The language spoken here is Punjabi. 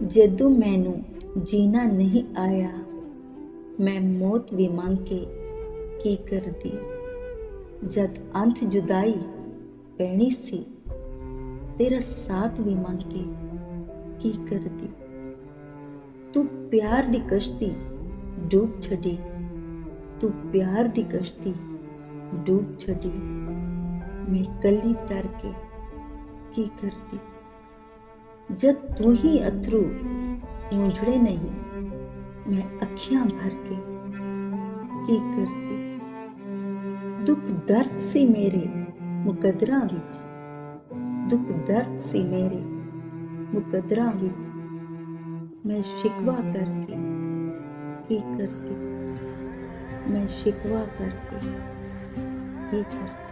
ਜਦੋਂ ਮੈਨੂੰ ਜੀਣਾ ਨਹੀਂ ਆਇਆ, ਮੈਂ ਮੌਤ ਵੀ ਮੰਗ ਕੇ ਕੀ ਕਰਦੀ। ਜਦ ਅੰਤ ਜੁਦਾਈ ਪੈਣੀ ਸੀ, ਤੇਰਾ ਸਾਥ ਵੀ ਮੰਗ ਕੇ ਕੀ ਕਰਦੀ। ਤੂੰ ਪਿਆਰ ਦੀ ਕਸ਼ਤੀ ਡੂਬ ਛੱਡੀ, ਤੂੰ ਪਿਆਰ ਦੀ ਕਸ਼ਤੀ ਡੂਬ ਛੱਡੀ। ਮੈਂ ਕੱਲੀ ਤਰ ਕੇ ਕੀ ਕਰਦੀ। ਜਦ ਤੂੰ ਹੀ ਅਥਰੂ ਪੂੰਝੜੇ ਨਹੀਂ, ਮੈਂ ਅੱਖੀਆਂ ਭਰ ਕੇ ਕੀ ਕਰਦੀ। ਦੁੱਖ ਦਰਦ ਸੀ ਮੇਰੇ ਮੁਕੱਦਰਾਂ ਵਿੱਚ, ਦੁੱਖ ਦਰਦ ਸੀ ਮੇਰੇ ਮੁਕੱਦਰਾਂ ਵਿੱਚ। ਮੈਂ ਸ਼ਿਕਵਾ ਕਰਕੇ ਕੀ ਕਰਦੀ, ਮੈਂ ਸ਼ਿਕਵਾ ਕਰਕੇ ਕੀ ਕਰਦੀ।